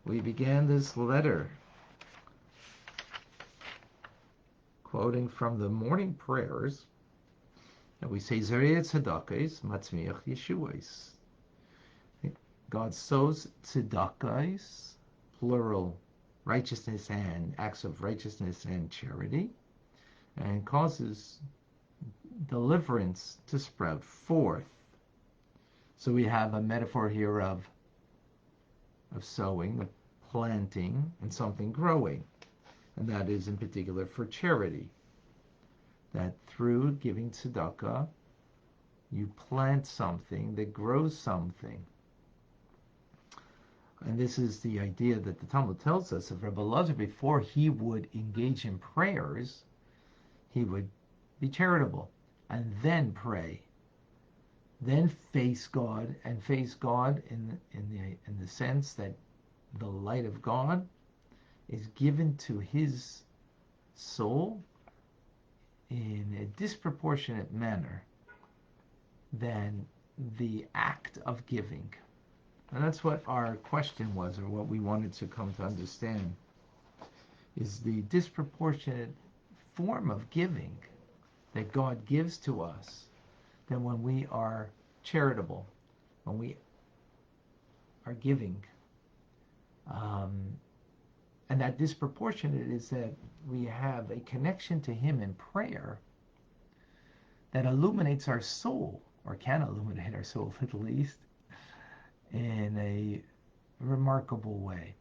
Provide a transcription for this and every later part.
we began this letter quoting from the morning prayers, and we say, Zerei tzedakos matzmiach yeshuos. God sows tzedakos, plural, righteousness and acts of righteousness and charity, and causes deliverance to sprout forth. So we have a metaphor here of sowing, of planting, and something growing. And that is in particular for charity. That through giving tzedakah, you plant something that grows something. And this is the idea that the Talmud tells us of Rabbi Elazar. Before he would engage in prayers, he would be charitable and then pray. Then face God, and face God in the sense that the light of God is given to his soul in a disproportionate manner than the act of giving. And that's what our question was, or what we wanted to come to understand, is the disproportionate form of giving that God gives to us than when we are charitable, when we are giving. And that disproportionate is that we have a connection to him in prayer that illuminates our soul, or can illuminate our soul at least, in a remarkable way.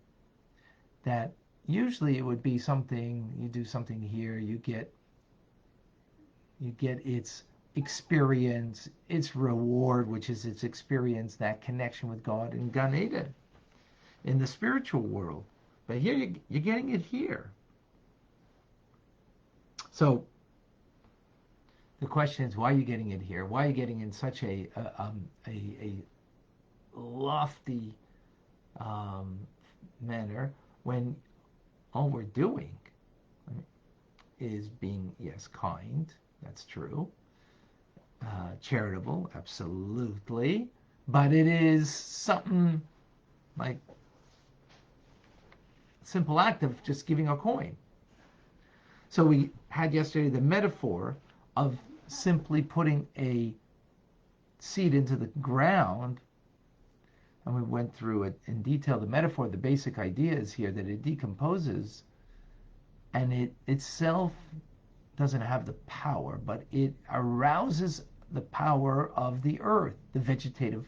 That usually it would be something, you do something here, you get its experience, its reward, which is its experience, that connection with God in Gan Eden, in the spiritual world. But here you're getting it here. So the question is, why are you getting it here? Why are you getting in such a lofty manner when all we're doing is being, yes, kind, that's true, charitable, absolutely, but it is something like simple act of just giving a coin. So we had yesterday the metaphor of simply putting a seed into the ground, and we went through it in detail. The metaphor, the basic idea is here that it decomposes, and it itself doesn't have the power, but it arouses the power of the earth, the vegetative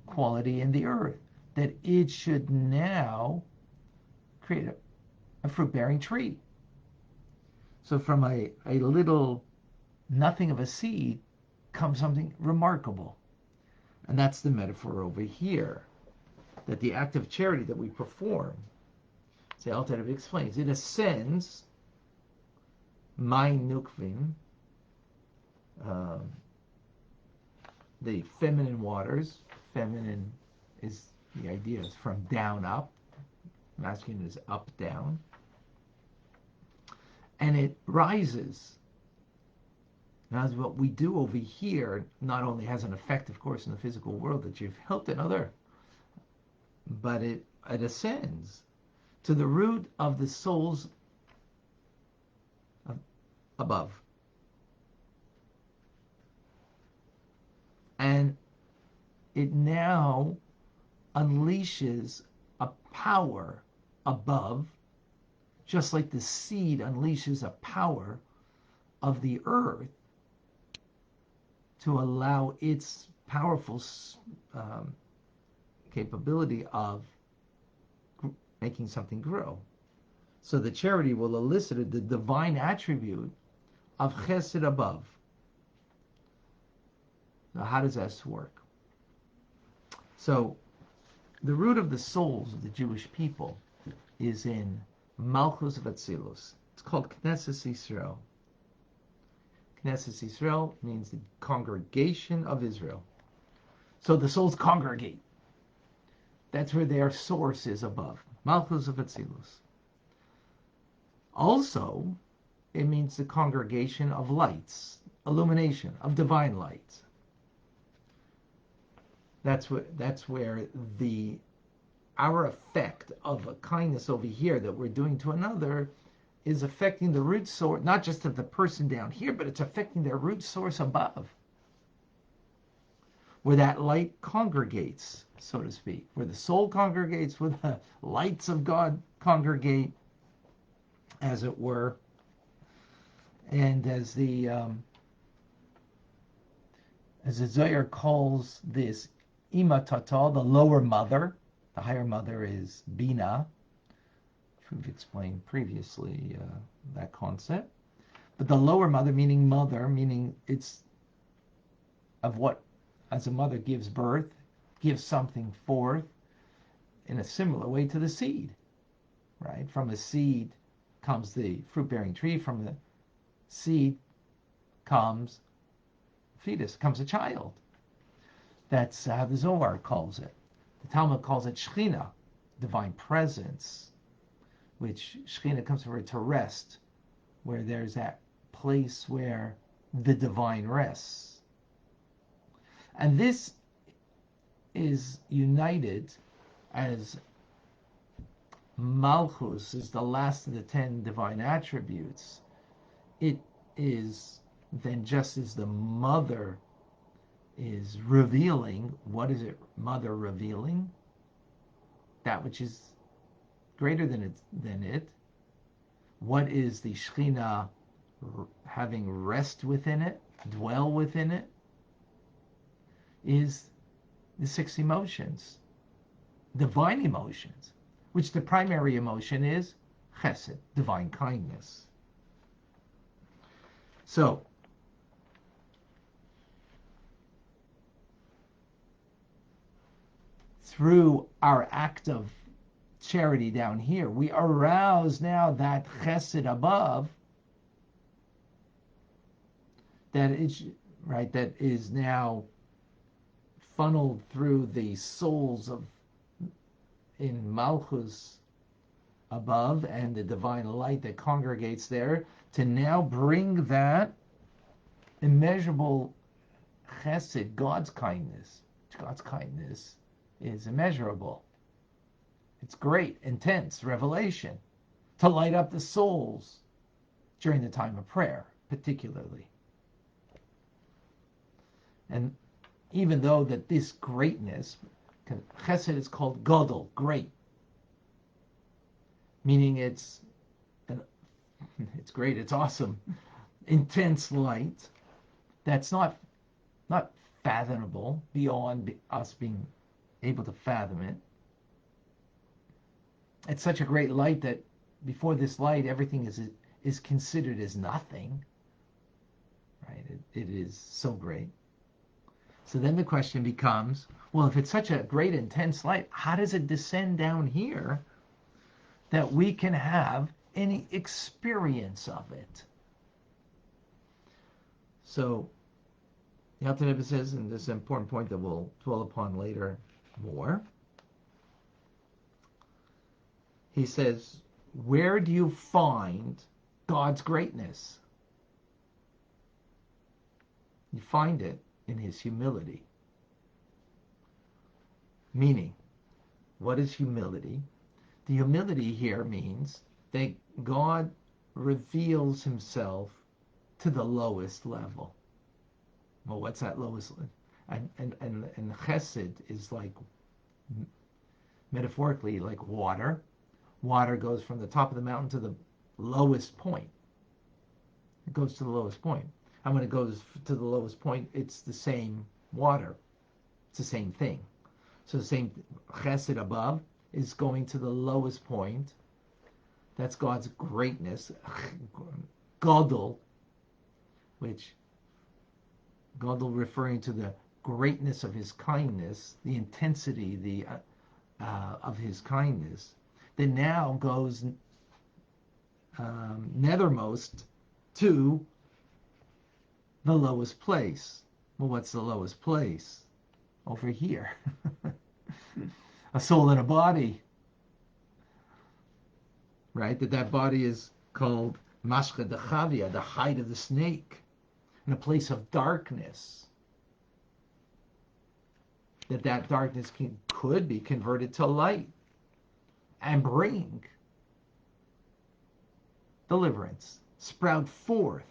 quality in the earth, that it should now create a fruit-bearing tree. So from a little nothing of a seed comes something remarkable. And that's the metaphor over here, that the act of charity that we perform, say Alter Rebbe explains, it ascends Mein Nukvim, the feminine waters. Feminine is, the idea is from down up, masculine is up down, and it rises. Now, what we do over here not only has an effect, of course, in the physical world that you've helped another, but it ascends to the root of the souls above. And it now unleashes a power above, just like the seed unleashes a power of the earth to allow its powerful capability of making something grow. So the charity will elicit the divine attribute of chesed above. Now, how does this work? So the root of the souls of the Jewish people is in Malchus Vatzilus. It's called Knesset Yisrael. Knesset Yisrael means the congregation of Israel. So the souls congregate. That's where their source is above. Malchus Vatzilus. Also, it means the congregation of lights, illumination, of divine lights. That's where the our effect of a kindness over here that we're doing to another is affecting the root source, not just of the person down here, but it's affecting their root source above, where that light congregates, so to speak, where the soul congregates, where the lights of God congregate, as it were. And as the Zohar calls this Ima Tata, the lower mother, the higher mother is Bina. We've explained previously that concept. But the lower mother, meaning it's of what, as a mother gives birth, gives something forth in a similar way to the seed, right? From a seed comes the fruit-bearing tree. From the seed comes fetus, comes a child. That's how the Zohar calls it. The Talmud calls it Shechina, divine presence, which Shechina comes from to rest, where there's that place where the divine rests. And this is united as Malchus is the last of the 10 divine attributes. It is then, just as the mother is revealing, what is it, mother revealing? That which is greater than it. What is the Shekhinah having rest within it, dwell within it? Is the 6 emotions, divine emotions, which the primary emotion is chesed, divine kindness. So, through our act of charity down here, we arouse now that chesed above that is now funneled through the souls of in Malchus above and the divine light that congregates there, to now bring that immeasurable chesed, God's kindness. God's kindness is immeasurable. It's great, intense revelation to light up the souls during the time of prayer, particularly. And even though that this greatness, chesed is called gadol, great, meaning it's great, it's awesome, intense light that's not fathomable beyond us being able to fathom it. It's such a great light that before this light, everything is considered as nothing. Right? It is so great. So then the question becomes, well, if it's such a great intense light, how does it descend down here that we can have any experience of it? So the Alter Rebbe says, and this is an important point that we'll dwell upon later more, he says, where do you find God's greatness? You find it in his humility. Meaning, what is humility? The humility here means that God reveals himself to the lowest level. Well, what's that lowest level? And chesed is like, metaphorically, like water. Water goes from the top of the mountain to the lowest point. It goes to the lowest point. And when it goes to the lowest point, it's the same water. It's the same thing. So the same chesed above is going to the lowest point. That's God's greatness. Gadol, which Gadol referring to the greatness of his kindness, the intensity of his kindness, that now goes nethermost to the lowest place. Well, what's the lowest place? Over here. A soul and a body. Right? That body is called Mashcha Dechavia, the hide of the snake, in a place of darkness. That darkness could be converted to light and bring deliverance. Sprout forth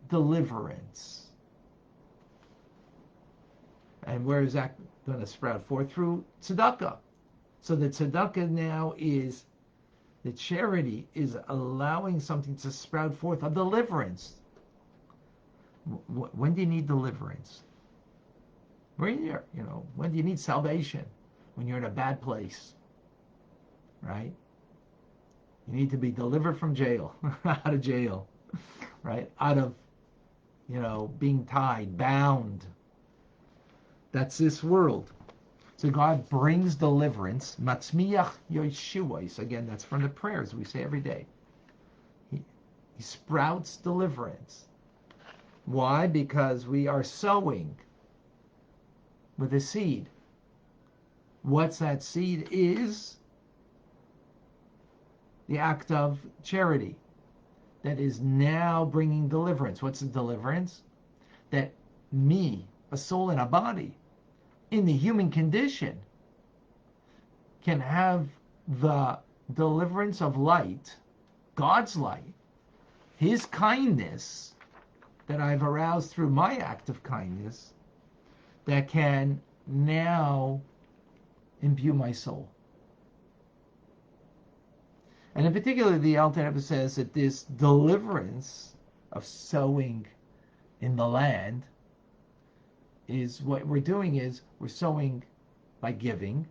deliverance. And where is that going to sprout forth? Through tzedakah. So the tzedakah now is, the charity is allowing something to sprout forth, a deliverance. When do you need deliverance? When do you need salvation? When you're in a bad place, right? You need to be delivered from jail, out of jail, right? Out of, being tied, bound. That's this world. So God brings deliverance. Matzmiach Yeshuos. Again, that's from the prayers we say every day. He sprouts deliverance. Why? Because we are sowing with a seed. What's that seed is the act of charity that is now bringing deliverance. What's the deliverance? That me, a soul and a body, in the human condition, can have the deliverance of light, God's light, His kindness that I've aroused through my act of kindness, that can now imbue my soul. And in particular, the Alter Rebbe says that this deliverance of sowing in the land is what we're doing is we're sowing by giving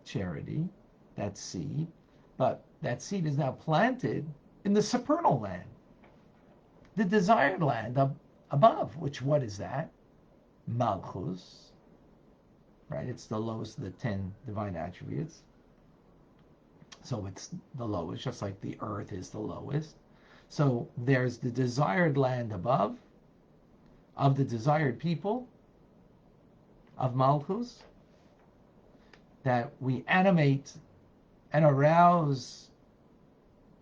charity, that seed, but that seed is now planted in the supernal land, the desired land above, which what is that? Malchus, right? It's the lowest of the 10 divine attributes. So it's the lowest, just like the earth is the lowest. So there's the desired land above, of the desired people, of Malchus, that we animate and arouse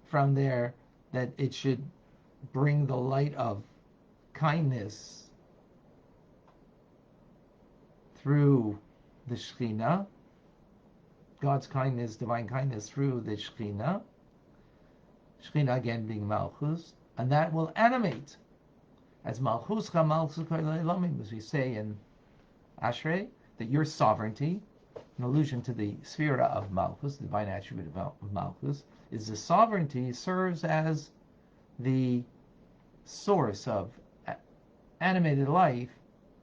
from there, that it should bring the light of kindness through the Shekhinah, God's kindness, divine kindness through the Shekhinah, Shekhinah again being Malchus, and that will animate, as Malchus Malchus as we say in Ashrei, that your sovereignty, an allusion to the sphere of Malchus, the divine attribute of Malchus, is the sovereignty serves as the source of animated life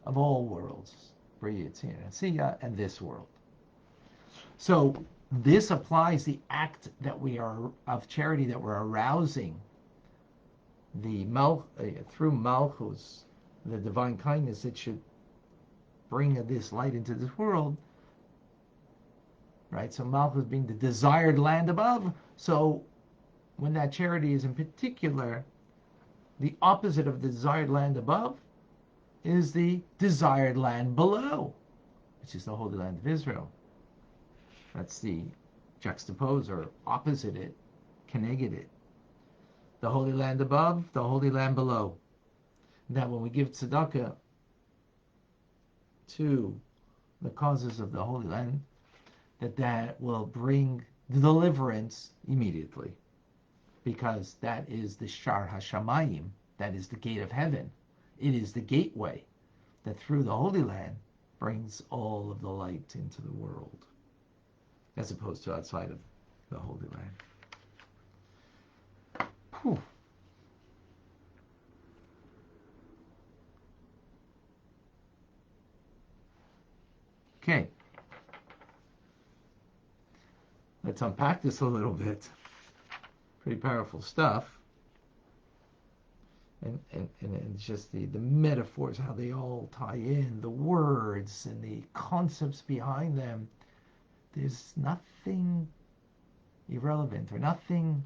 of all worlds, and this world. So this applies the act that we are of charity that we're arousing through Malchus, the divine kindness that should bring this light into this world, right? So Malchus being the desired land above. So when that charity is in particular, the opposite of the desired land above is the desired land below, which is the Holy Land of Israel. That's the juxtapose or opposite it, keneged it. The Holy Land above, the Holy Land below. Now when we give tzedakah to the causes of the Holy Land, that will bring deliverance immediately, because that is the Shar HaShamayim, that is the gate of heaven. It is the gateway that through the Holy Land brings all of the light into the world, as opposed to outside of the Holy Land. Whew. Okay. Let's unpack this a little bit. Pretty powerful stuff. And just the metaphors, how they all tie in, the words and the concepts behind them. There's nothing irrelevant or nothing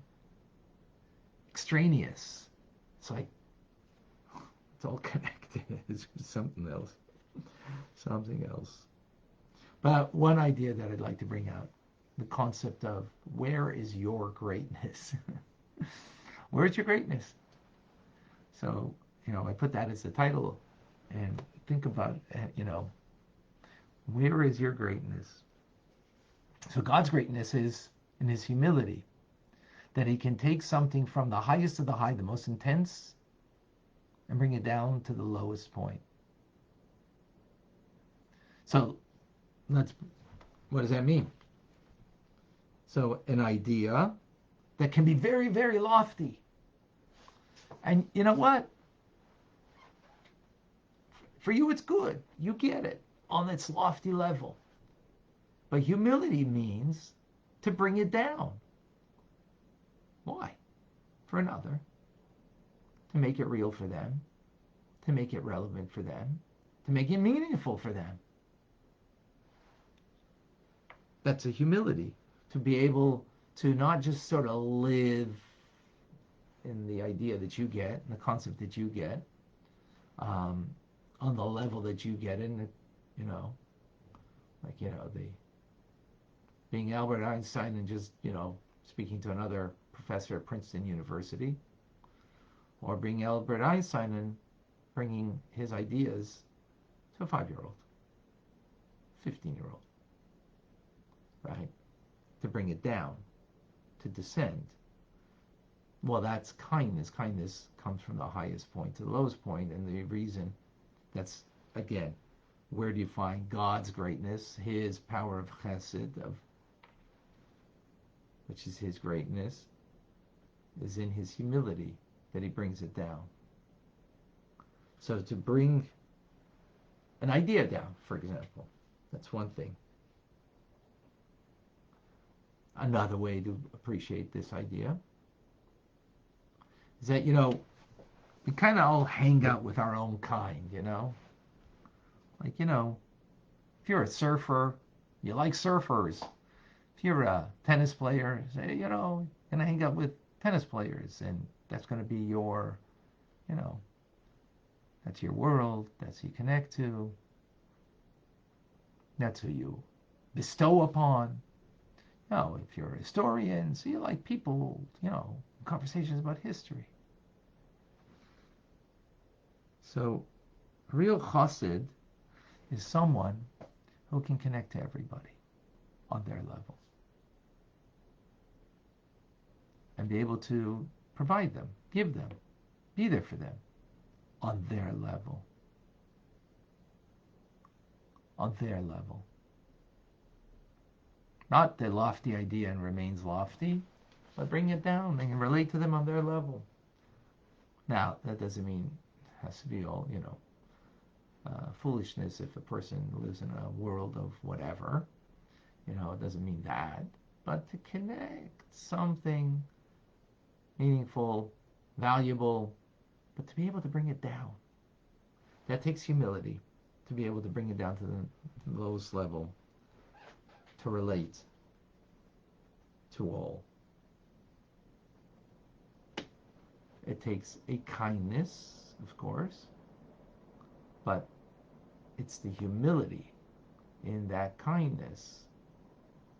extraneous. It's like, it's all connected. It's something else. Something else. But one idea that I'd like to bring out, the concept of where is your greatness? Where's your greatness? So, I put that as the title and think about, where is your greatness? So God's greatness is in his humility, that he can take something from the highest of the high, the most intense, and bring it down to the lowest point. So what does that mean? So an idea that can be very, very lofty. And you know what? For you, it's good. You get it on its lofty level. But humility means to bring it down. Why? For another. To make it real for them. To make it relevant for them. To make it meaningful for them. That's a humility. To be able to not just sort of live in the idea that you get, and the concept that you get, on the level that you get in, the being Albert Einstein and just, speaking to another professor at Princeton University, or being Albert Einstein and bringing his ideas to a 5-year-old, 15-year-old, right? To bring it down, to descend. Well, that's kindness. Kindness comes from the highest point to the lowest point, and the reason that's, again, where do you find God's greatness, his power of chesed, which is his greatness, is in his humility, that he brings it down. So to bring an idea down, for example, that's one thing. Another way to appreciate this idea is that, we kind of all hang out with our own kind, Like, if you're a surfer, you like surfers. If you're a tennis player, say, going to hang out with tennis players, and that's going to be your, that's your world, that's who you connect to, that's who you bestow upon. If you're a historian, so you like people, conversations about history. So, real chassid is someone who can connect to everybody on their level and be able to provide them, give them, be there for them on their level. On their level. Not the lofty idea and remains lofty, but bring it down and relate to them on their level. Now, that doesn't mean it has to be all, foolishness if a person lives in a world of whatever. It doesn't mean that. But to connect something meaningful, valuable, but to be able to bring it down. That takes humility, to be able to bring it down to the lowest level, to relate to all. It takes a kindness, of course, but it's the humility in that kindness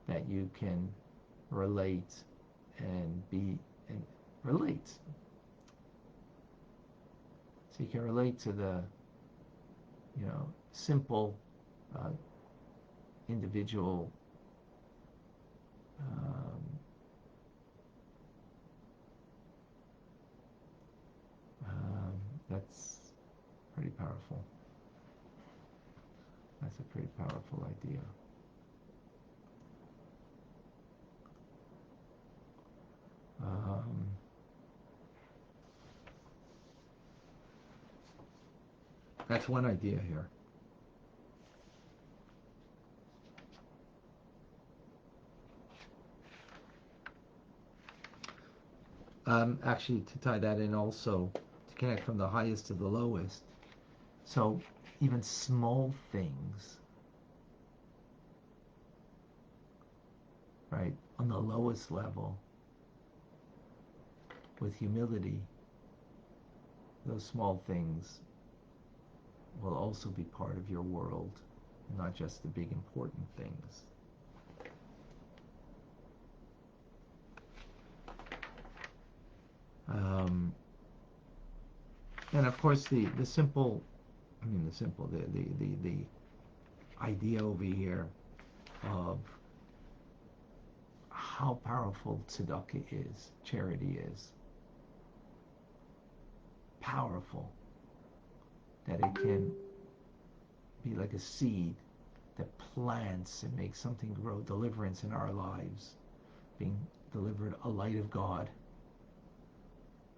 that you can relate and relate. So you can relate to the, simple individual that's pretty powerful. That's a pretty powerful idea. That's one idea here. Actually, to tie that in also, to connect from the highest to the lowest. So even small things, right, on the lowest level, with humility, those small things will also be part of your world, not just the big important things. And of course, the idea over here of how powerful tzedakah is, charity is. Powerful. That it can be like a seed that plants and makes something grow, deliverance in our lives, being delivered a light of God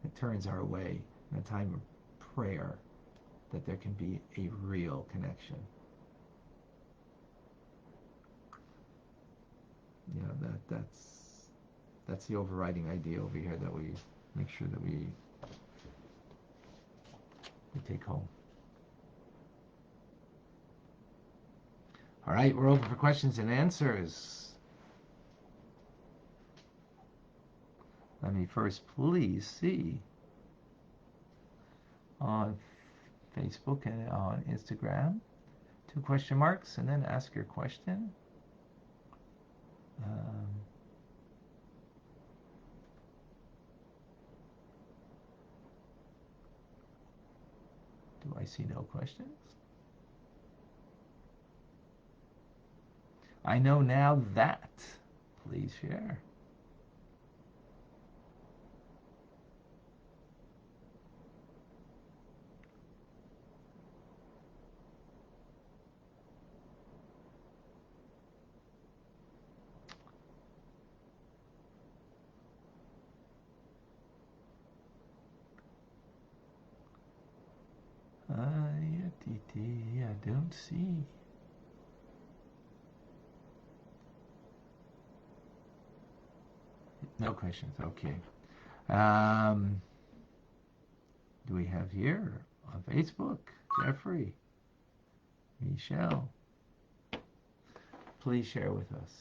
that turns our way in a time of prayer, that there can be a real connection. You know, that's the overriding idea over here that we make sure that we take home. All right, we're open for questions and answers. Let me first please see on Facebook and on Instagram 2 question marks, and then ask your question. Do I see no questions? I know now that. Please share. I don't see. No questions. Okay. Do we have here on Facebook? Jeffrey, Michelle, please share with us.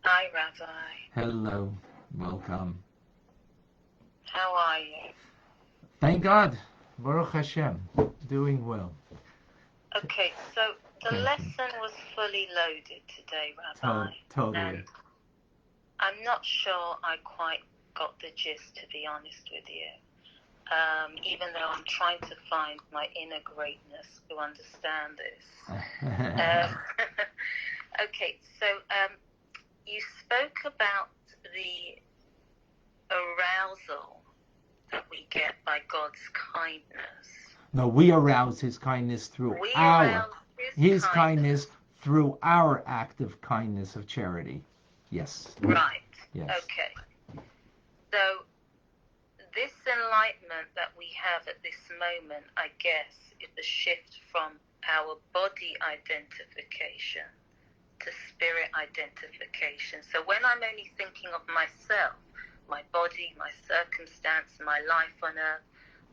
Hi, Rabbi. Hello. Welcome. How are you? Thank God. Baruch Hashem. Doing well. Okay, so the lesson was fully loaded today, Rabbi. Totally. I'm not sure I quite got the gist, to be honest with you. Even though I'm trying to find my inner greatness to understand this. Okay, so you spoke about the arousal that we get by God's kindness. No, we arouse His kindness through His kindness through our act of kindness of charity. Yes. Right. Yes. Okay. So this enlightenment that we have at this moment, I guess, is the shift from our body identification to spirit identification. So when I'm only thinking of myself, my body, my circumstance, my life on earth,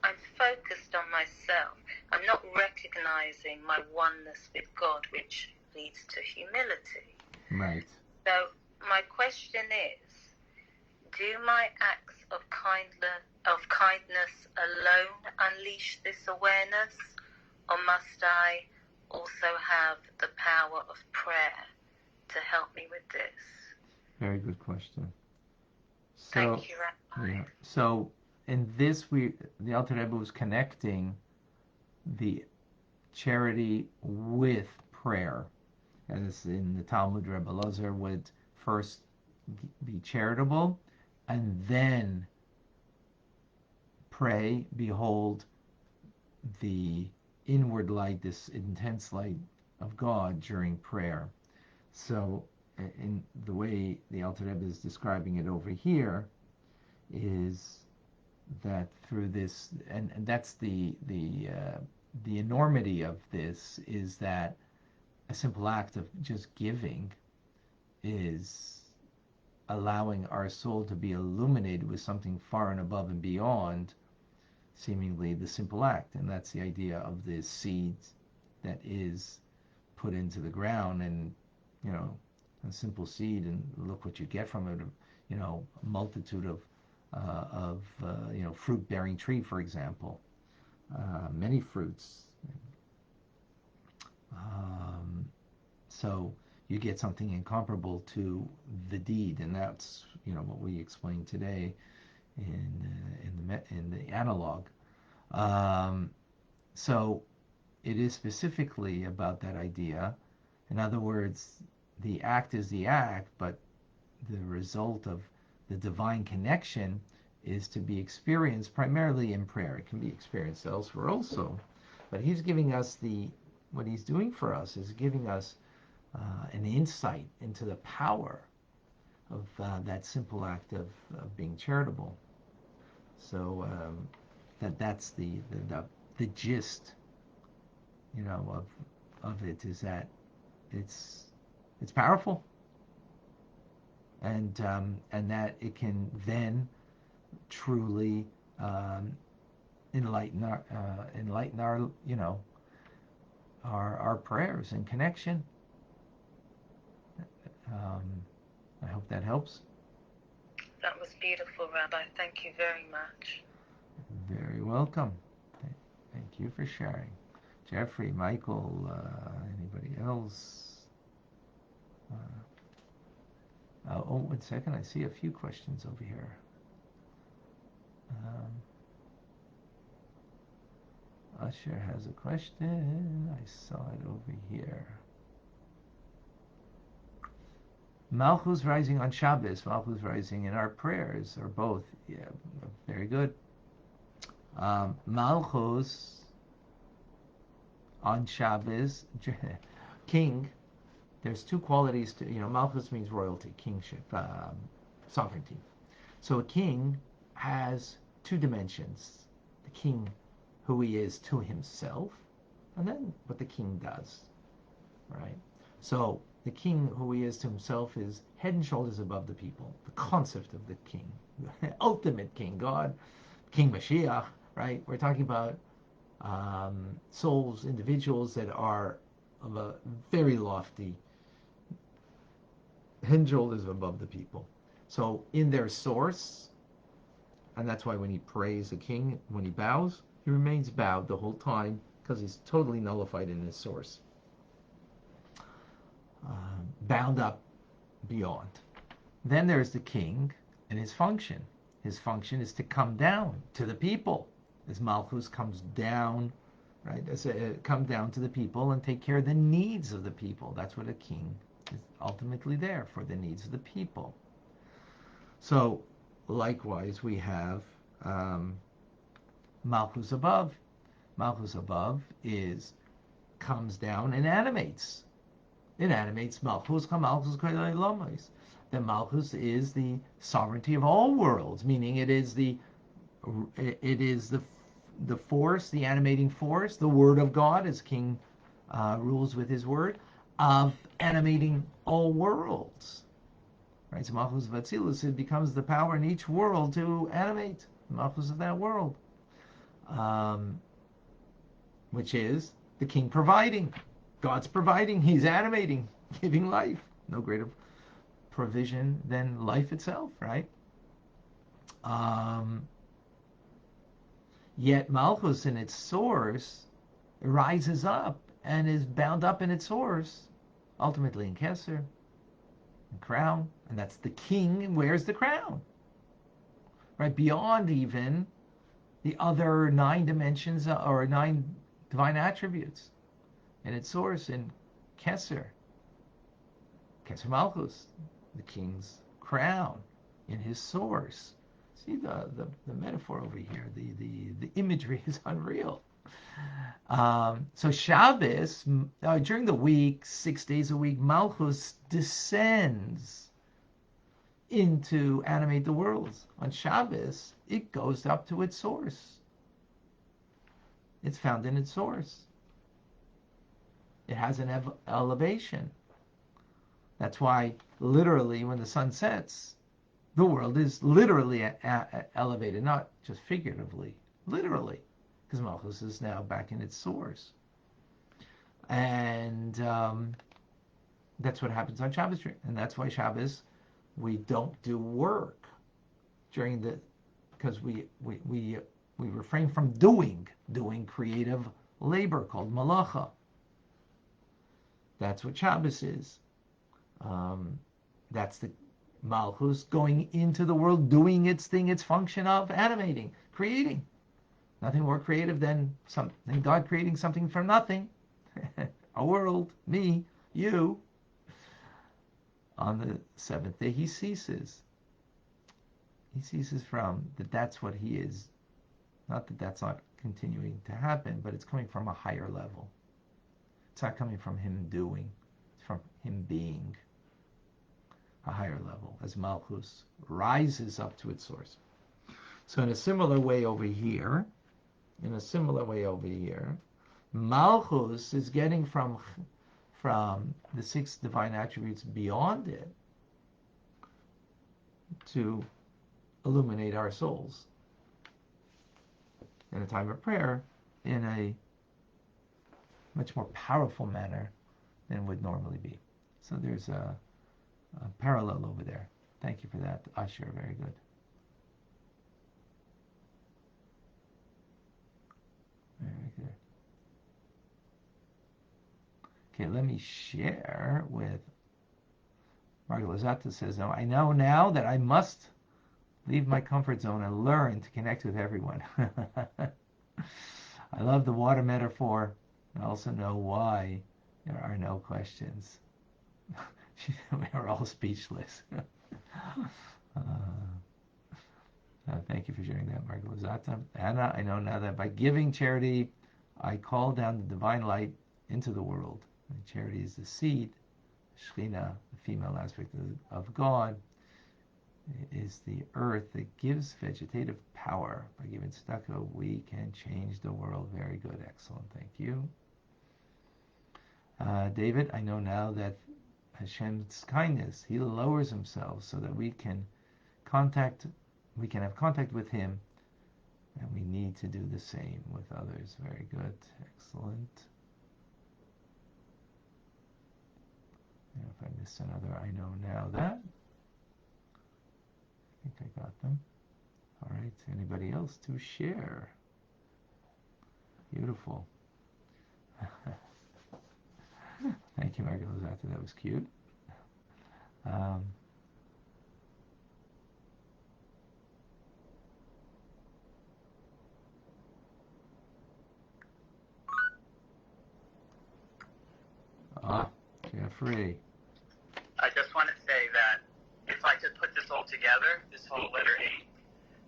I'm focused on myself. I'm not recognizing my oneness with God, which leads to humility. Right. So my question is, do my acts of kindness alone unleash this awareness, or must I also have the power of prayer to help me with this? Very good question. So, thank you, Rabbi. Yeah. So in this, the Alter Rebbe was connecting the charity with prayer. As in the Talmud, Rebbe Lazar would first be charitable and then pray, behold the inward light, this intense light of God during prayer. So in the way the Alter Rebbe is describing it over here is that through this, and that's the enormity of this, is that a simple act of just giving is allowing our soul to be illuminated with something far and above and beyond seemingly the simple act. And that's the idea of this seed that is put into the ground, and a simple seed, and look what you get from it. A multitude of fruit-bearing tree, for example, many fruits. So you get something incomparable to the deed, and that's what we explained today in the analog. So it is specifically about that idea. In other words, the act is the act, but the result of the divine connection is to be experienced primarily in prayer. It can be experienced elsewhere also, but he's giving us what he's doing for us is giving us an insight into the power of that simple act of being charitable. So that's the gist, of it, is that it's powerful, and that it can then truly enlighten our our prayers and connection. I hope that helps. That was beautiful, Rabbi. Thank you very much. Very welcome. Thank you for sharing. Jeffrey, Michael, anybody else? Oh, 1 second. I see a few questions over here. Usher has a question. I saw it over here. Malchus rising on Shabbos, Malchus rising in our prayers, or both. Yeah, very good. Malchus on Shabbos, king. There's two qualities to, Malchus means royalty, kingship, sovereignty. So a king has two dimensions. The king, who he is to himself, and then what the king does, right? So the king, who he is to himself, is head and shoulders above the people. The concept of the king, the ultimate king, God, King Mashiach, right? We're talking about souls, individuals that are of a very lofty, head and shoulders above the people. So in their source, and that's why when he prays a king, when he bows, he remains bowed the whole time because he's totally nullified in his source. Bound up beyond. Then there's the king and his function. His function is to come down to the people. As Malchus comes down, right? Come down to the people and take care of the needs of the people. That's what a king is ultimately there for, the needs of the people. So, likewise, we have Malchus above. Malchus above comes down and animates. It animates Malchus, Malchus Lamas. The Malchus is the sovereignty of all worlds, meaning it is the force, the animating force, the word of God, as King rules with his word, of animating all worlds. Right? So Malchus of Atzilus, it becomes the power in each world to animate the Malchus of that world, which is the king providing. God's providing, he's animating, giving life. No greater provision than life itself, right? Yet Malchus in its source rises up and is bound up in its source, ultimately in Kesser, in crown, and that's the king wears the crown, right? Beyond even the other 9 dimensions or 9 divine attributes. And its source in Kesser Malchus, the king's crown, in his source. See the metaphor over here, the imagery is unreal. So Shabbos, during the week, 6 days a week, Malchus descends into animate the worlds. On Shabbos, it goes up to its source. It's found in its source. It has an elevation. That's why, literally, when the sun sets, the world is literally elevated, not just figuratively, literally, because Malchus is now back in its source. And that's what happens on Shabbos. And that's why Shabbos, we don't do work because we refrain from doing creative labor called malacha. That's what Shabbos is. That's the Malchus going into the world, doing its thing, its function of animating, creating. Nothing more creative than God creating something from nothing. A world, me, you. on the seventh day he ceases. He ceases from that. That's what he is. Not that that's not continuing to happen, but it's coming from a higher level. It's not coming from him doing. It's from him being. A higher level, as Malchus rises up to its source. So in a similar way over here, Malchus is getting from the six divine attributes beyond it to illuminate our souls in a time of prayer in a much more powerful manner than would normally be. So there's a parallel over there. Thank you for that, Asher. Very good. Very good. Okay, let me share with Margaret Lazata says, "Now I know now that I must leave my comfort zone and learn to connect with everyone." I love the water metaphor. I also know why there are no questions. We are all speechless. Thank you for sharing that, Margaret Lazata. Anna, I know now that by giving charity, I call down the divine light into the world. And charity is the seed. Shekhinah, the female aspect of God, is the earth that gives vegetative power. By giving tzedakah, we can change the world. Very good, excellent, thank you. David, I know now that Hashem's kindness, He lowers Himself so that we can have contact with Him, and we need to do the same with others. Very good, excellent. If I missed another, I know now that. I think I got them. All right, anybody else to share? Beautiful. Thank you, Margaret Lazata. That was cute. Jeffrey. I just want to say that if I could put this all together, this whole letter 8,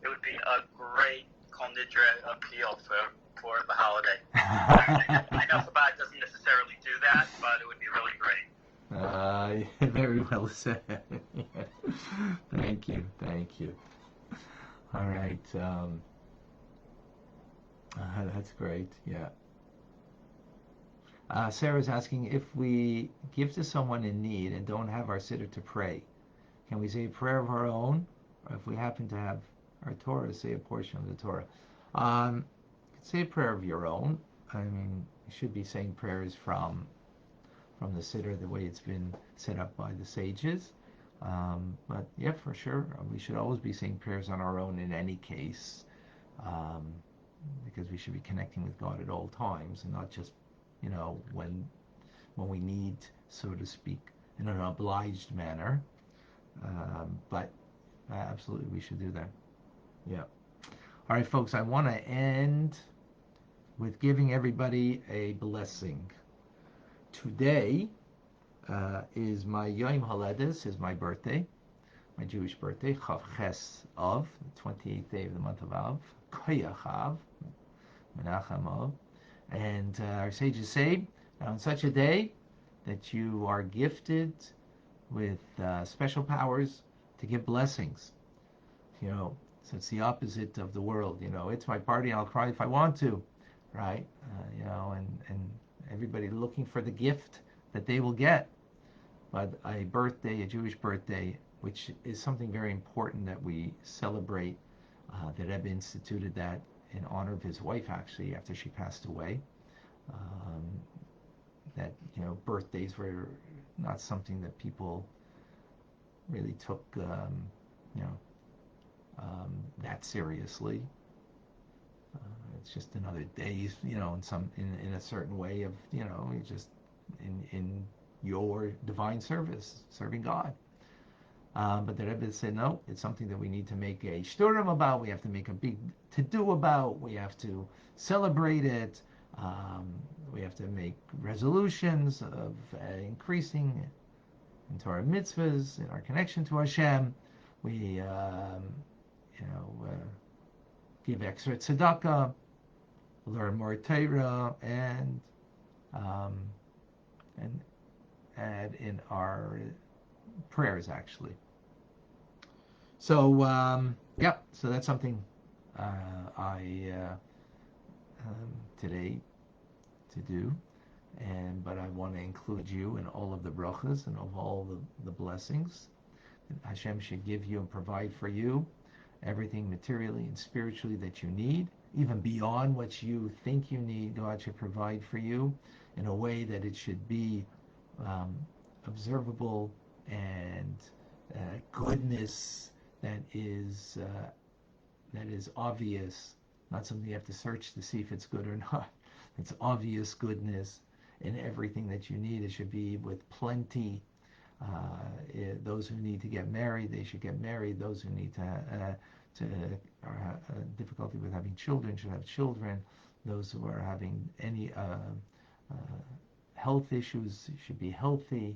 it would be a great Kol Nidre appeal for the holiday. I know Chabad doesn't necessarily do that, but it would be really great. Very well said. Thank you. All right. That's great. Yeah. Sarah's asking, if we give to someone in need and don't have our sitter to pray, can we say a prayer of our own? Or if we happen to have our Torah, say a portion of the Torah. Say a prayer of your own. I mean, you should be saying prayers from the sitter, the way it's been set up by the sages. But yeah, for sure, we should always be saying prayers on our own in any case, because we should be connecting with God at all times, and not just when we need, so to speak, in an obliged manner. But absolutely, we should do that. Yeah. All right, folks, I want to end with giving everybody a blessing. Today is my Yom Haledes, is my birthday, my Jewish birthday, Chav Ches Av, the 28th day of the month of Av, Koyach Av, Menachem Av. And our sages say, on such a day, that you are gifted with special powers to give blessings. So it's the opposite of the world. It's my party, and I'll cry if I want to, right? And everybody looking for the gift that they will get. But a birthday, a Jewish birthday, which is something very important that we celebrate, that Rebbe instituted that in honor of his wife, actually, after she passed away. That birthdays were not something that people really took that seriously. It's just another day, in a certain way of just in your divine service, serving God. But the Rebbe said, no, it's something that we need to make a shturim about. We have to make a big to-do about. We have to celebrate it. We have to make resolutions of increasing in Torah mitzvahs, in our connection to Hashem. We, give extra tzedakah, learn more Torah, and add in our prayers, actually. So, so that's something I today to do, but I want to include you in all of the brachas and of all the blessings that Hashem should give you and provide for you, everything materially and spiritually that you need, even beyond what you think you need. God should provide for you in a way that it should be observable and goodness that is obvious, not something you have to search to see if it's good or not. It's obvious goodness in everything that you need. It should be with plenty. Those who need to get married, they should get married. Those who need to have difficulty with having children should have children. Those who are having any health issues should be healthy.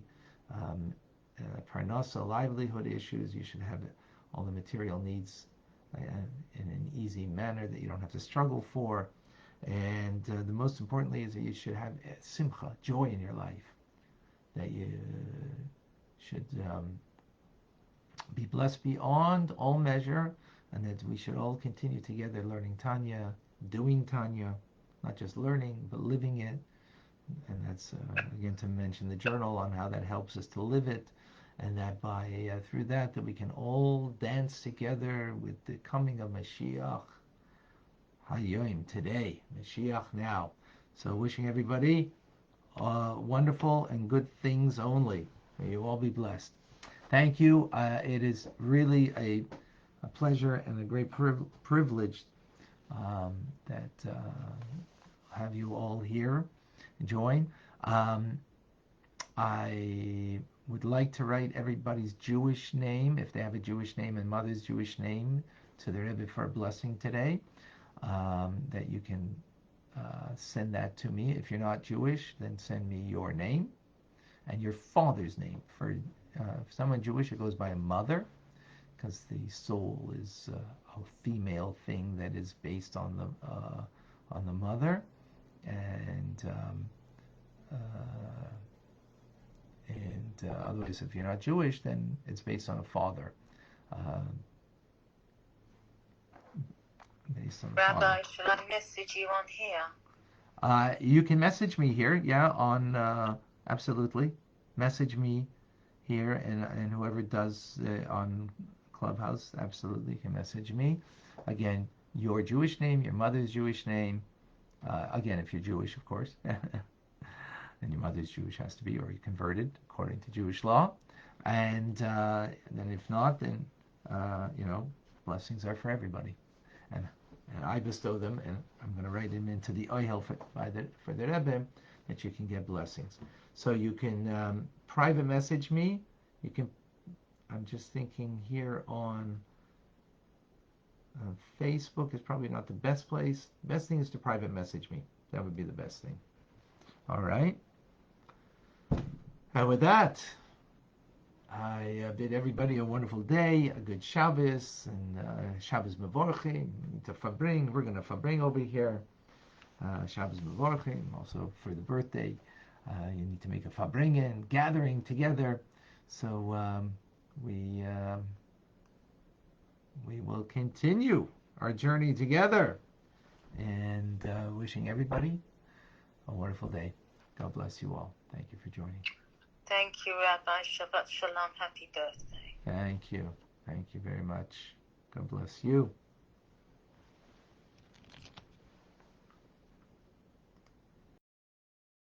Parnasa, livelihood issues, you should have all the material needs in an easy manner that you don't have to struggle for. And the most importantly is that you should have simcha, joy in your life, that you should be blessed beyond all measure, and that we should all continue together learning Tanya, doing Tanya, not just learning, but living it. And that's, again, to mention the journal on how that helps us to live it, and that by through that we can all dance together with the coming of Mashiach Hayyim today, Mashiach now. So wishing everybody wonderful and good things only. May you all be blessed. Thank you. It is really a pleasure and a great privilege that have you all here join. I would like to write everybody's Jewish name, if they have a Jewish name, and mother's Jewish name, to the Rebbe for a blessing today. That you can send that to me. If you're not Jewish, then send me your name and your father's name. For someone Jewish, it goes by a mother, because the soul is a female thing that is based on the mother, and otherwise, if you're not Jewish, then it's based on a father. Rabbi, shall I message you on here? You can message me here, on absolutely. Message me here, and whoever does on Clubhouse, absolutely can message me. Again, your Jewish name, your mother's Jewish name. Again, if you're Jewish, of course. And your mother's Jewish has to be, or you converted according to Jewish law. And then if not, then, blessings are for everybody. And I bestow them, and I'm going to write them into the Ohel for the Rebbe, that you can get blessings. So you can private message me. You can. I'm just thinking here on Facebook is probably not the best place. Best thing is to private message me. That would be the best thing. All right. And with that, I bid everybody a wonderful day, a good Shabbos, and Shabbos Mevorchim. We're going to fabring over here. Shabbos Mevorchim, also for the birthday. You need to make a fabringen, gathering together. So we will continue our journey together. And wishing everybody a wonderful day. God bless you all. Thank you for joining. Thank you, Rabbi. Shabbat Shalom. Happy birthday. Thank you. Thank you very much. God bless you.